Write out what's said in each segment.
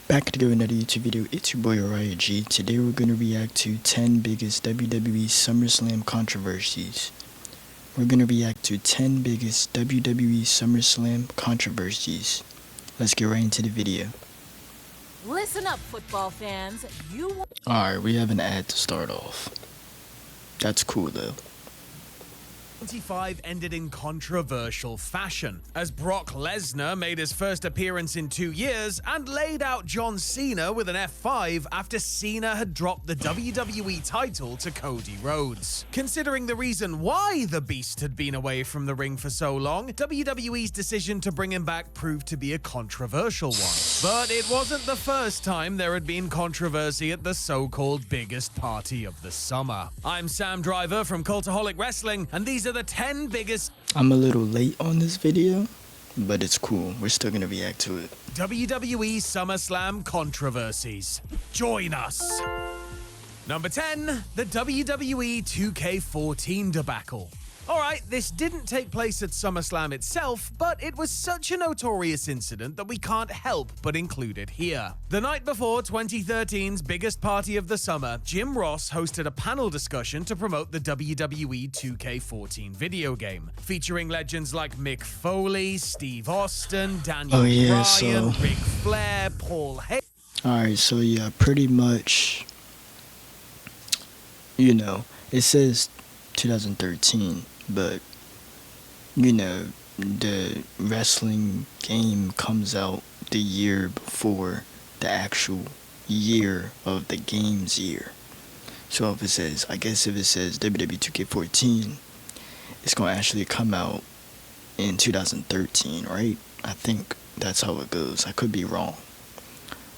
Back to another YouTube video. It's your boy Orion G. Today we're going to react to 10 biggest WWE SummerSlam controversies. We're going to react to 10 biggest WWE SummerSlam controversies. Let's get right into the video. Listen up, football fans. Alright, we have an ad to start off. That's cool though. 25 ended in controversial fashion, as Brock Lesnar made his first appearance in 2 years and laid out John Cena with an F5 after Cena had dropped the WWE title to Cody Rhodes. Considering the reason why the Beast had been away from the ring for so long, WWE's decision to bring him back proved to be a controversial one. But it wasn't the first time there had been controversy at the so-called biggest party of the summer. I'm Sam Driver from Cultaholic Wrestling, and these are the 10 biggest... I'm a little late on this video, but it's cool. We're still gonna react to it. WWE SummerSlam controversies. Join us. Number 10, the WWE 2K14 debacle. Alright, this didn't take place at SummerSlam itself, but it was such a notorious incident that we can't help but include it here. The night before 2013's biggest party of the summer, Jim Ross hosted a panel discussion to promote the WWE 2K14 video game, featuring legends like Mick Foley, Steve Austin, Daniel Bryan, Ric Flair, Paul Heyman. Alright, so yeah, pretty much, you know, it says 2013, but you know, the wrestling game comes out the year before the actual year of the game's year. So if it says, I guess if it says WWE 2K14, it's gonna actually come out in 2013, right? I think that's how it goes. I could be wrong,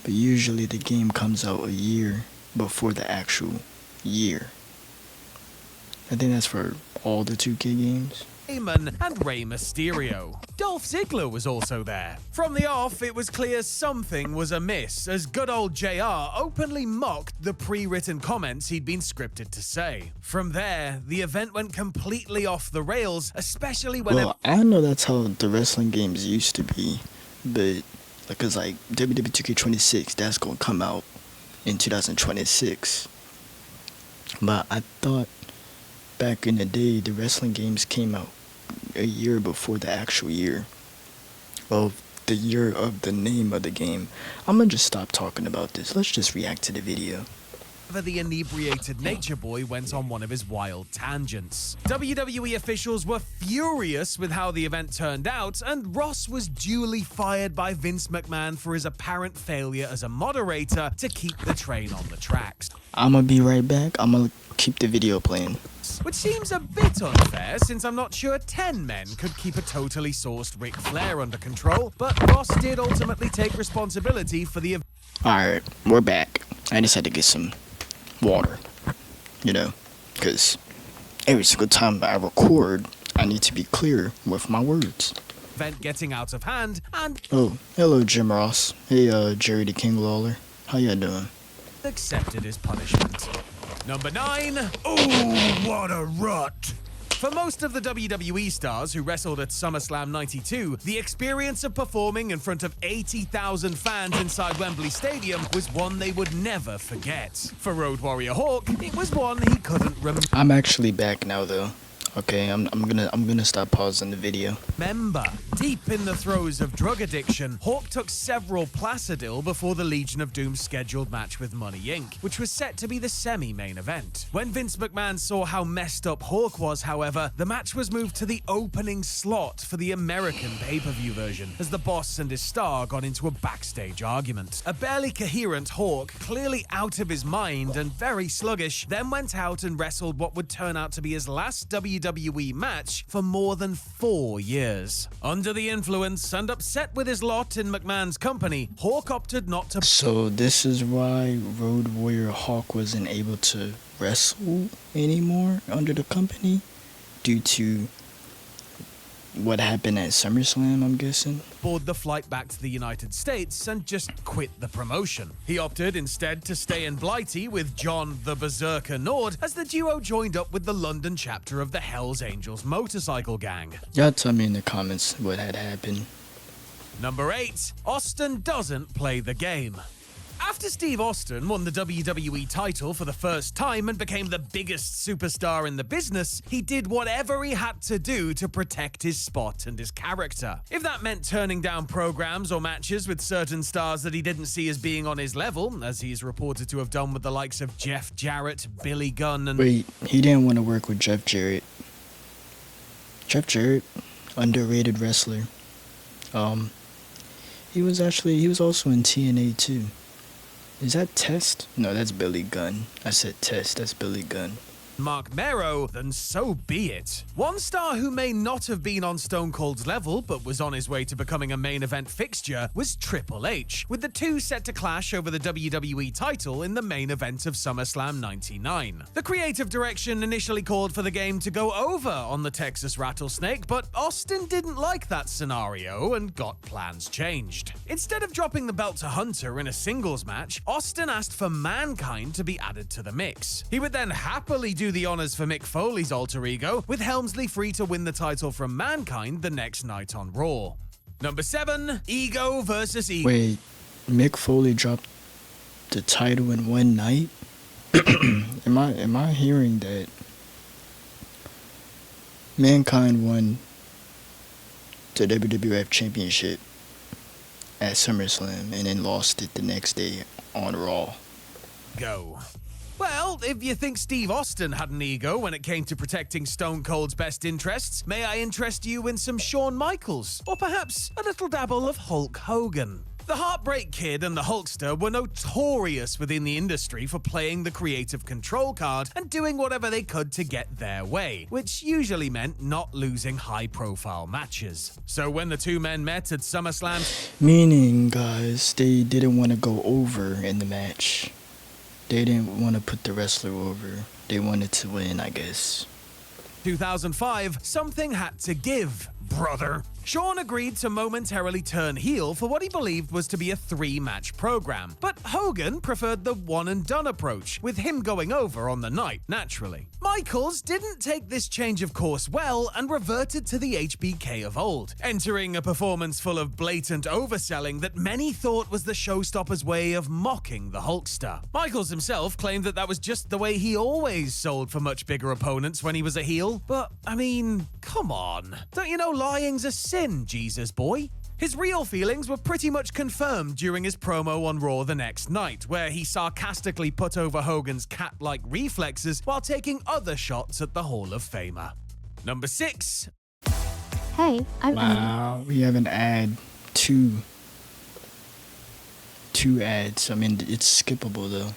but usually the game comes out a year before the actual year. I think that's for all the 2K games. Heyman and Rey Mysterio. Dolph Ziggler was also there. From the off, it was clear something was amiss, as good old JR openly mocked the pre-written comments he'd been scripted to say. From there, the event went completely off the rails, especially when... Well, I know that's how the wrestling games used to be, but because like WWE 2K26, that's gonna come out in 2026. But I thought back in the day, the wrestling games came out a year before the actual year of the year of the name of the game. I'm gonna just stop talking about this. Let's just react to the video. The inebriated Nature Boy went on one of his wild tangents. WWE officials were furious with how the event turned out, and Ross was duly fired by Vince McMahon for his apparent failure as a moderator to keep the train on the tracks. I'm gonna be right back. I'm gonna keep the video playing. Which seems a bit unfair, since I'm not sure 10 men could keep a totally sourced Ric Flair under control, but Ross did ultimately take responsibility for the event. Alright, we're back. I just had to get some water, you know, because every single time I record, I need to be clear with my words. Event getting out of hand, and... Oh, hello Jim Ross. Hey, Jerry the King Lawler. How y'all doing? Accepted his punishment. Number 9. Ooh, what a rut! For most of the WWE stars who wrestled at SummerSlam 92, the experience of performing in front of 80,000 fans inside Wembley Stadium was one they would never forget. For Road Warrior Hawk, it was one he couldn't remember. I'm actually back now though. Okay, I'm gonna stop pausing the video. Deep in the throes of drug addiction, Hawk took several Placidil before the Legion of Doom scheduled match with Money Inc., which was set to be the semi-main event. When Vince McMahon saw how messed up Hawk was, however, the match was moved to the opening slot for the American pay-per-view version, as the boss and his star got into a backstage argument. A barely coherent Hawk, clearly out of his mind and very sluggish, then went out and wrestled what would turn out to be his last WWE match for more than 4 years. Under the influence and upset with his lot in McMahon's company, Hawk opted not to... So this is why Road Warrior Hawk wasn't able to wrestle anymore under the company? Due to what happened at SummerSlam, I'm guessing? Board the flight back to the United States and just quit the promotion. He opted instead to stay in Blighty with John the Berserker Nord, as the duo joined up with the London chapter of the Hells Angels motorcycle gang. Y'all tell me in the comments what had happened. Number 8. Austin doesn't play the game. After Steve Austin won the WWE title for the first time and became the biggest superstar in the business, he did whatever he had to do to protect his spot and his character. If that meant turning down programs or matches with certain stars that he didn't see as being on his level, as he's reported to have done with the likes of Jeff Jarrett, Billy Gunn, and... Wait, he didn't want to work with Jeff Jarrett. Jeff Jarrett, underrated wrestler. He was also in TNA too. Is that Test? No, that's Billy Gunn. I said Test, that's Billy Gunn. Mark Mero, then so be it. One star who may not have been on Stone Cold's level, but was on his way to becoming a main event fixture, was Triple H, with the two set to clash over the WWE title in the main event of SummerSlam 99. The creative direction initially called for the game to go over on the Texas Rattlesnake, but Austin didn't like that scenario and got plans changed. Instead of dropping the belt to Hunter in a singles match, Austin asked for Mankind to be added to the mix. He would then happily do the honors for Mick Foley's alter ego, with Helmsley free to win the title from Mankind the next night on Raw. Number 7. Ego versus Ego. Wait, Mick Foley dropped the title in one night? Am I hearing that Mankind won the WWF Championship at SummerSlam and then lost it the next day on Raw? Go. Well, if you think Steve Austin had an ego when it came to protecting Stone Cold's best interests, may I interest you in some Shawn Michaels, or perhaps a little dabble of Hulk Hogan? The Heartbreak Kid and the Hulkster were notorious within the industry for playing the creative control card and doing whatever they could to get their way, which usually meant not losing high-profile matches. So when the two men met at SummerSlam... Meaning, guys, they didn't want to go over in the match. They didn't want to put the wrestler over. They wanted to win, I guess. 2005, something had to give, brother. Shawn agreed to momentarily turn heel for what he believed was to be a 3-match program, but Hogan preferred the one-and-done approach, with him going over on the night, naturally. Michaels didn't take this change of course well and reverted to the HBK of old, entering a performance full of blatant overselling that many thought was the showstopper's way of mocking the Hulkster. Michaels himself claimed that was just the way he always sold for much bigger opponents when he was a heel, but, I mean, come on. Don't you know lying's a sin, Jesus boy? His real feelings were pretty much confirmed during his promo on Raw the next night, where he sarcastically put over Hogan's cat-like reflexes while taking other shots at the Hall of Famer. Number 6. Hey, I'm Wow, we have an ad. Two ads. I mean, it's skippable though.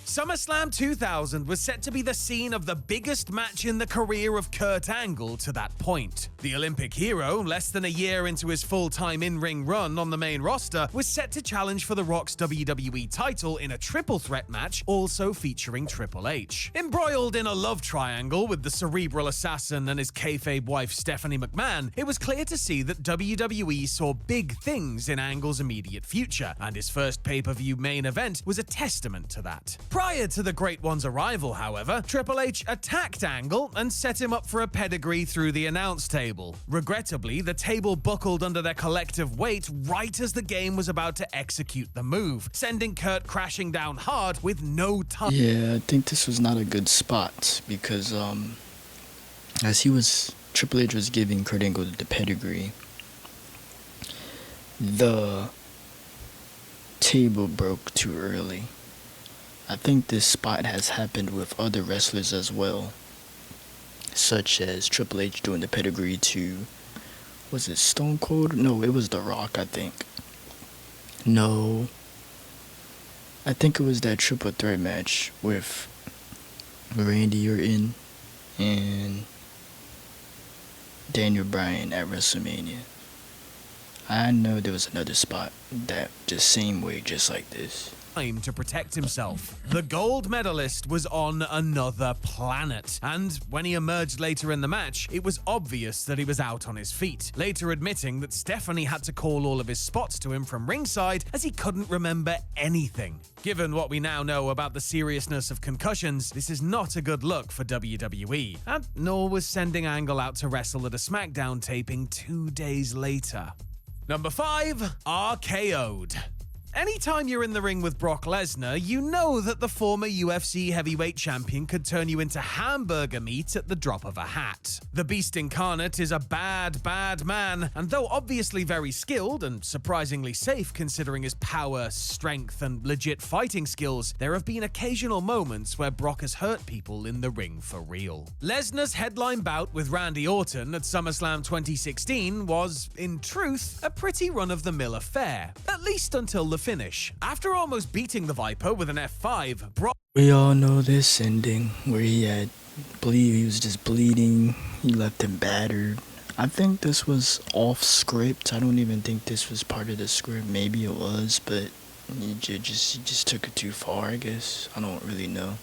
SummerSlam 2000 was set to be the scene of the biggest match in the career of Kurt Angle to that point. The Olympic hero, less than a year into his full-time in-ring run on the main roster, was set to challenge for The Rock's WWE title in a triple threat match, also featuring Triple H. Embroiled in a love triangle with the cerebral assassin and his kayfabe wife Stephanie McMahon, it was clear to see that WWE saw big things in Angle's immediate future, and his first pay-per-view main event was a testament to that. Prior to the Great One's arrival, however, Triple H attacked Angle and set him up for a pedigree through the announce table. Regrettably, the table buckled under their collective weight right as the game was about to execute the move, sending Kurt crashing down hard with no time. Yeah, I think this was not a good spot because Triple H was giving Kurt Angle the pedigree, the table broke too early. I think this spot has happened with other wrestlers as well, such as Triple H doing the pedigree to, was it Stone Cold? No, it was The Rock, I think. No, I think it was that triple threat match with Randy Orton and Daniel Bryan at WrestleMania. I know there was another spot that just same way, just like this. time to protect himself. The gold medalist was on another planet, and when he emerged later in the match, it was obvious that he was out on his feet, later admitting that Stephanie had to call all of his spots to him from ringside as he couldn't remember anything. Given what we now know about the seriousness of concussions, this is not a good look for WWE, and nor was sending Angle out to wrestle at a SmackDown taping 2 days later. Number 5, RKO'd. Anytime you're in the ring with Brock Lesnar, you know that the former UFC heavyweight champion could turn you into hamburger meat at the drop of a hat. The Beast Incarnate is a bad, bad man, and though obviously very skilled and surprisingly safe considering his power, strength, and legit fighting skills, there have been occasional moments where Brock has hurt people in the ring for real. Lesnar's headline bout with Randy Orton at SummerSlam 2016 was, in truth, a pretty run-of-the-mill affair, at least until the finish. After almost beating the Viper with an F5, Brock... We all know this ending where he was just bleeding. He left him battered. I think this was off script. I don't even think this was part of the script. Maybe it was, but he just took it too far, I guess. I don't really know.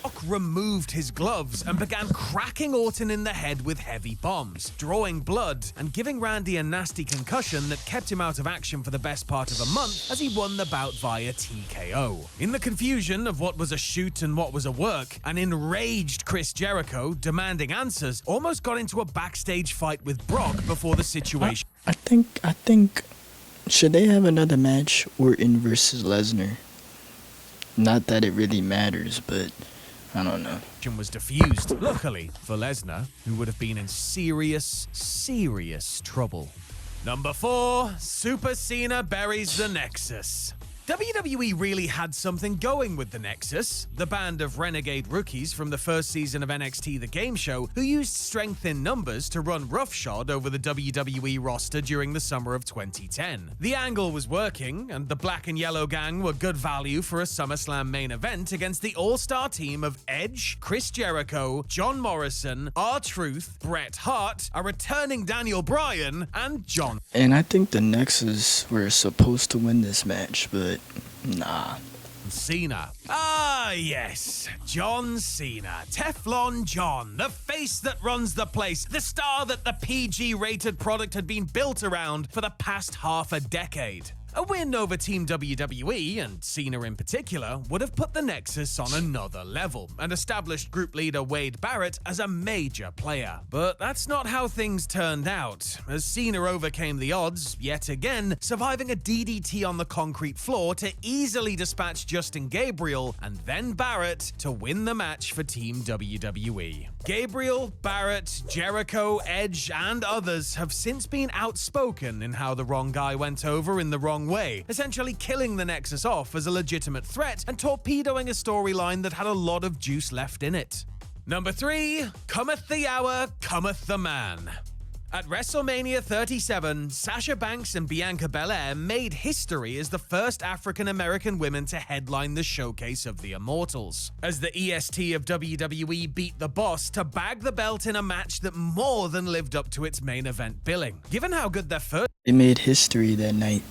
Brock removed his gloves and began cracking Orton in the head with heavy bombs, drawing blood and giving Randy a nasty concussion that kept him out of action for the best part of a month as he won the bout via TKO. In the confusion of what was a shoot and what was a work, an enraged Chris Jericho, demanding answers, almost got into a backstage fight with Brock before the situation. I think, should they have another match, Orton versus Lesnar? Not that it really matters, but I don't know. Was diffused, luckily for Lesnar, who would have been in serious trouble. Number 4, Super Cena buries the Nexus. WWE really had something going with the Nexus, the band of renegade rookies from the first season of NXT The Game Show who used strength in numbers to run roughshod over the WWE roster during the summer of 2010. The angle was working, and the Black and Yellow Gang were good value for a SummerSlam main event against the all-star team of Edge, Chris Jericho, John Morrison, R-Truth, Bret Hart, a returning Daniel Bryan, and John. And I think the Nexus were supposed to win this match, but nah. Cena. Ah, yes. John Cena. Teflon John. The face that runs the place. The star that the PG-rated product had been built around for the past half a decade. A win over Team WWE, and Cena in particular, would have put the Nexus on another level and established group leader Wade Barrett as a major player. But that's not how things turned out, as Cena overcame the odds, yet again, surviving a DDT on the concrete floor to easily dispatch Justin Gabriel and then Barrett to win the match for Team WWE. Gabriel, Barrett, Jericho, Edge, and others have since been outspoken in how the wrong guy went over in the wrong way, essentially killing the Nexus off as a legitimate threat and torpedoing a storyline that had a lot of juice left in it. Number 3, cometh the hour, cometh the man. At WrestleMania 37, Sasha Banks and Bianca Belair made history as the first African-American women to headline the Showcase of the Immortals, as the EST of WWE beat the Boss to bag the belt in a match that more than lived up to its main event billing. Given how good their first They made history that night.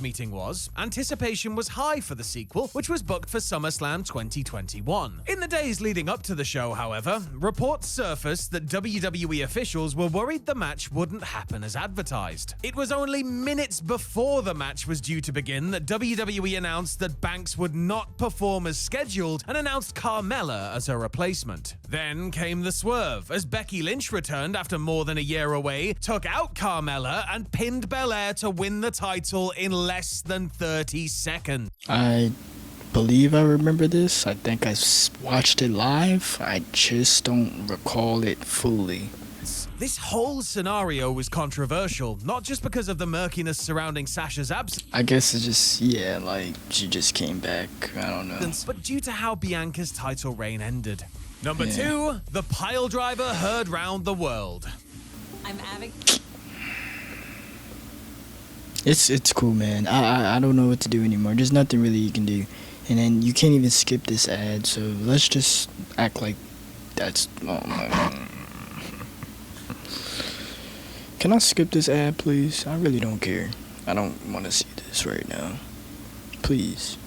meeting was, anticipation was high for the sequel, which was booked for SummerSlam 2021. In the days leading up to the show, however, reports surfaced that WWE officials were worried the match wouldn't happen as advertised. It was only minutes before the match was due to begin that WWE announced that Banks would not perform as scheduled and announced Carmella as her replacement. Then came the swerve, as Becky Lynch returned after more than a year away, took out Carmella, and pinned Belair to win the title in less than 30 seconds. I believe I remember this. I think I watched it live. I just don't recall it fully. This whole scenario was controversial, not just because of the murkiness surrounding Sasha's absence, I guess it's just, yeah, like, she just came back. I don't know. but due to how Bianca's title reign ended. Number 2, the pile driver heard round the world. I'm having... It's cool, man. I don't know what to do anymore. There's nothing really you can do. And then you can't even skip this ad, so let's just act like that's... Oh my God. Can I skip this ad, please? I really don't care. I don't want to see this right now. Please.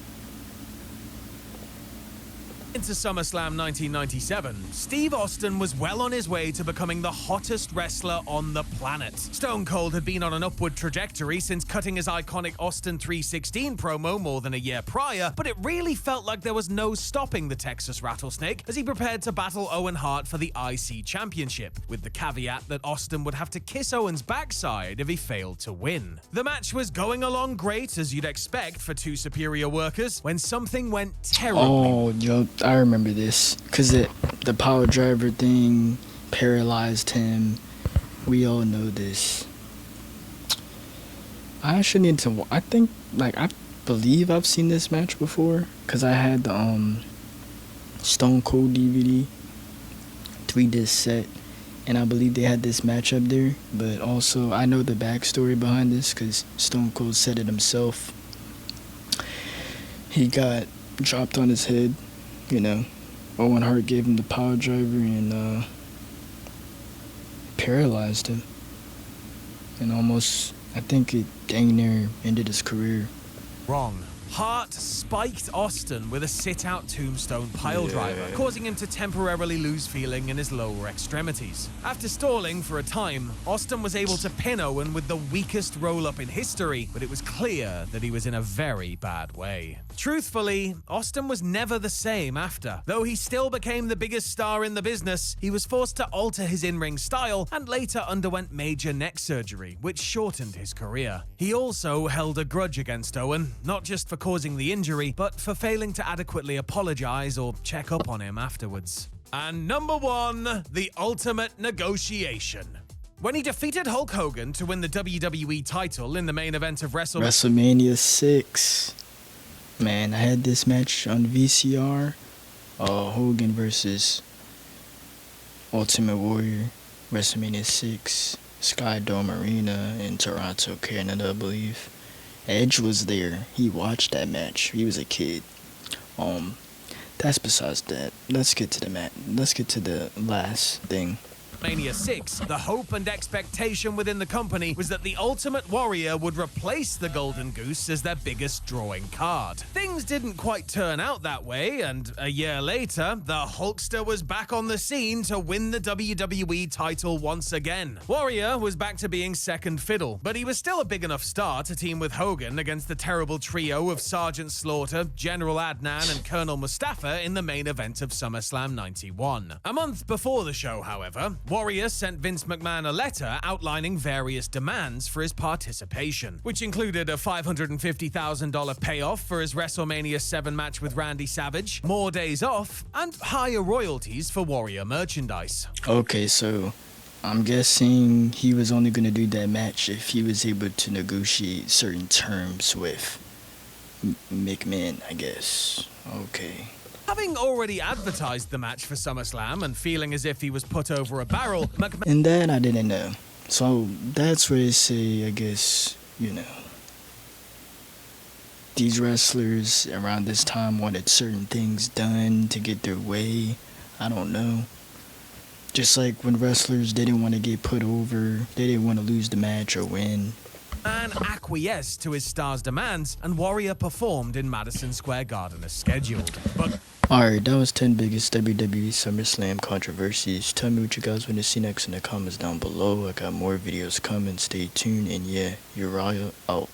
Into SummerSlam 1997, Steve Austin was well on his way to becoming the hottest wrestler on the planet. Stone Cold had been on an upward trajectory since cutting his iconic Austin 316 promo more than a year prior, but it really felt like there was no stopping the Texas Rattlesnake as he prepared to battle Owen Hart for the IC Championship, with the caveat that Austin would have to kiss Owen's backside if he failed to win. The match was going along great, as you'd expect for two superior workers, when something went terribly. Oh, yo, I remember this. Because the power driver thing paralyzed him. We all know this. I actually need to... I think, like, I believe I've seen this match before. Because I had the Stone Cold DVD 3-disc set. And I believe they had this match up there. But also, I know the backstory behind this. Because Stone Cold said it himself. He got dropped on his head, you know. Owen Hart gave him the power driver and paralyzed him. And almost, I think it dang near ended his career. Wrong. Hart spiked Austin with a sit-out tombstone piledriver, causing him to temporarily lose feeling in his lower extremities. After stalling for a time, Austin was able to pin Owen with the weakest roll-up in history, but it was clear that he was in a very bad way. Truthfully, Austin was never the same after. Though he still became the biggest star in the business, he was forced to alter his in-ring style and later underwent major neck surgery, which shortened his career. He also held a grudge against Owen, not just for causing the injury, but for failing to adequately apologize or check up on him afterwards. And number 1, the ultimate negotiation. When he defeated Hulk Hogan to win the WWE title in the main event of WrestleMania 6. Man, I had this match on VCR. Hogan versus Ultimate Warrior, WrestleMania 6, Skydome Arena in Toronto, Canada, I believe. Edge was there. He watched that match. He was a kid. That's besides that. Let's get to the match. Let's get to the last thing. WrestleMania 6, the hope and expectation within the company was that the Ultimate Warrior would replace the Golden Goose as their biggest drawing card. Things didn't quite turn out that way, and a year later, the Hulkster was back on the scene to win the WWE title once again. Warrior was back to being second fiddle, but he was still a big enough star to team with Hogan against the terrible trio of Sergeant Slaughter, General Adnan, and Colonel Mustafa in the main event of SummerSlam 91. A month before the show, however, Warrior sent Vince McMahon a letter outlining various demands for his participation, which included a $550,000 payoff for his WrestleMania 7 match with Randy Savage, more days off, and higher royalties for Warrior merchandise. Okay, so I'm guessing he was only going to do that match if he was able to negotiate certain terms with McMahon, I guess. Okay. Having already advertised the match for SummerSlam and feeling as if he was put over a barrel, McMahon... And that I didn't know. So that's where they say, I guess, you know, these wrestlers around this time wanted certain things done to get their way. I don't know. Just like when wrestlers didn't want to get put over, they didn't want to lose the match or win. Man acquiesced to his star's demands, and Warrior performed in Madison Square Garden as scheduled. But alright, that was 10 biggest WWE SummerSlam controversies. Tell me what you guys want to see next in the comments down below. I got more videos coming. Stay tuned, and yeah, Uriah out.